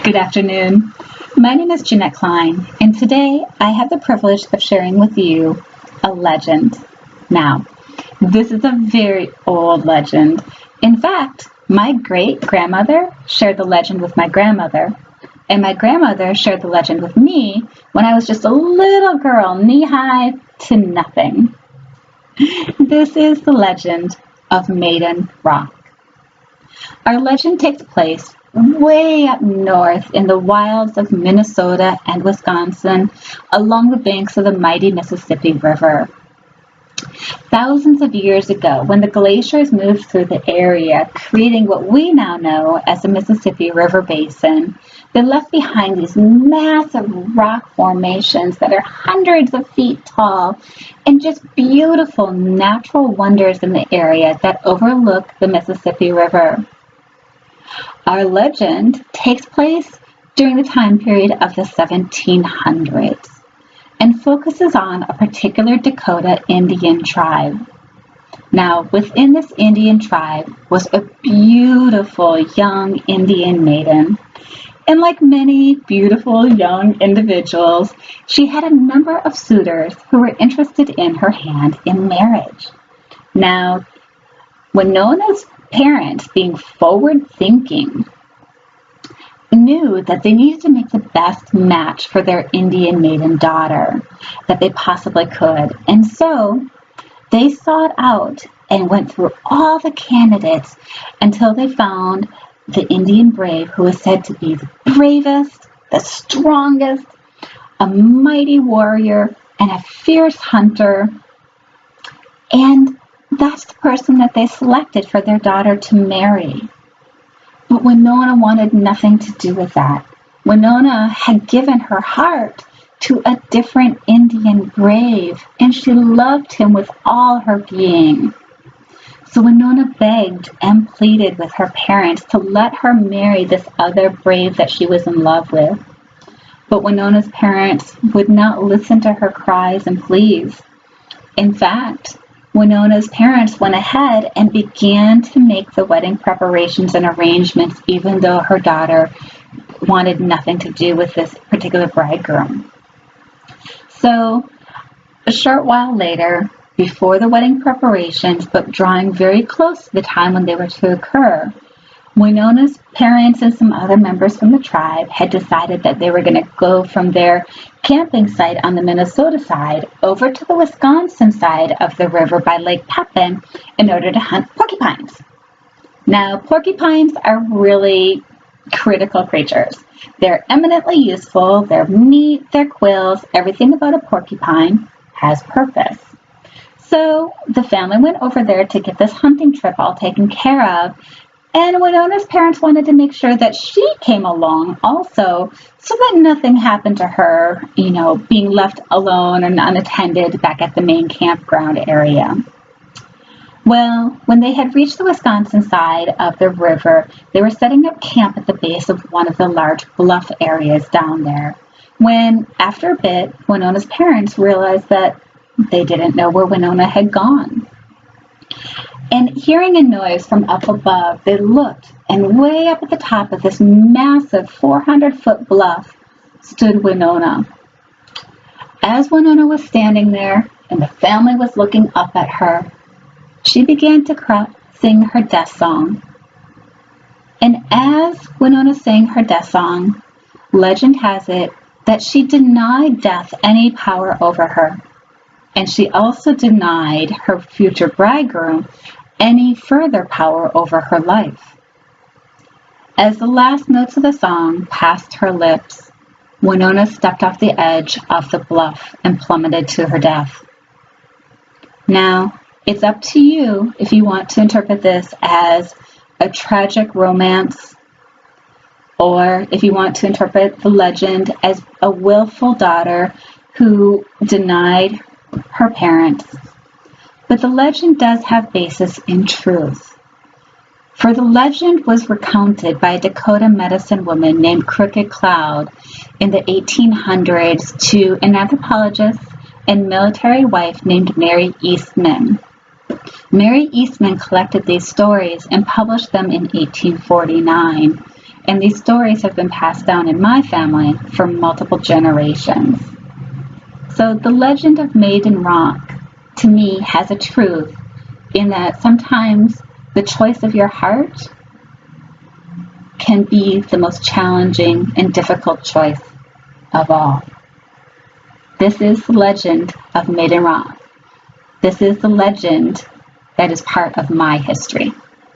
Good afternoon. My name is Jeanette Klein, and today I have the privilege of sharing with you a legend. Now, this is a very old legend. In fact, my great-grandmother shared the legend with my grandmother, and my grandmother shared the legend with me when I was just a little girl, knee-high to nothing. This is the legend of Maiden Rock. Our legend takes place way up north in the wilds of Minnesota and Wisconsin, along the banks of the mighty Mississippi River. Thousands of years ago, when the glaciers moved through the area, creating what we now know as the Mississippi River Basin, they left behind these massive rock formations that are hundreds of feet tall and just beautiful natural wonders in the area that overlook the Mississippi River. Our legend takes place during the time period of the 1700s and focuses on a particular Dakota Indian tribe. Now, within this Indian tribe was a beautiful young Indian maiden. And like many beautiful young individuals, she had a number of suitors who were interested in her hand in marriage. Now, Winona's parents, being forward-thinking, knew that they needed to make the best match for their Indian maiden daughter that they possibly could. And so they sought out and went through all the candidates until they found the Indian brave who was said to be the bravest, the strongest, a mighty warrior, and a fierce hunter. And that's the person that they selected for their daughter to marry. But Winona wanted nothing to do with that. Winona had given her heart to a different Indian brave, and she loved him with all her being. So Winona begged and pleaded with her parents to let her marry this other brave that she was in love with. But Winona's parents would not listen to her cries and pleas. In fact, Winona's parents went ahead and began to make the wedding preparations and arrangements, even though her daughter wanted nothing to do with this particular bridegroom. So, a short while later, before the wedding preparations, but drawing very close to the time when they were to occur, Winona's parents and some other members from the tribe had decided that they were going to go from their camping site on the Minnesota side over to the Wisconsin side of the river by Lake Pepin in order to hunt porcupines. Now, porcupines are really critical creatures. They're eminently useful. Their meat, their quills, everything about a porcupine has purpose. So the family went over there to get this hunting trip all taken care of. And Winona's parents wanted to make sure that she came along also so that nothing happened to her, being left alone and unattended back at the main campground area. Well, when they had reached the Wisconsin side of the river, they were setting up camp at the base of one of the large bluff areas down there, when, after a bit, Winona's parents realized that they didn't know where Winona had gone. And hearing a noise from up above, they looked, and way up at the top of this massive 400-foot bluff stood Winona. As Winona was standing there, and the family was looking up at her, she began to sing her death song. And as Winona sang her death song, legend has it that she denied death any power over her. And she also denied her future bridegroom any further power over her life. As the last notes of the song passed her lips, Winona stepped off the edge of the bluff and plummeted to her death. Now, it's up to you if you want to interpret this as a tragic romance, or if you want to interpret the legend as a willful daughter who denied her parents. But the legend does have basis in truth. For the legend was recounted by a Dakota medicine woman named Crooked Cloud in the 1800s to an anthropologist and military wife named Mary Eastman. Mary Eastman collected these stories and published them in 1849. And these stories have been passed down in my family for multiple generations. So the legend of Maiden Rock, to me, has a truth in that sometimes the choice of your heart can be the most challenging and difficult choice of all. This is the legend of Maiden Rock. This is the legend that is part of my history.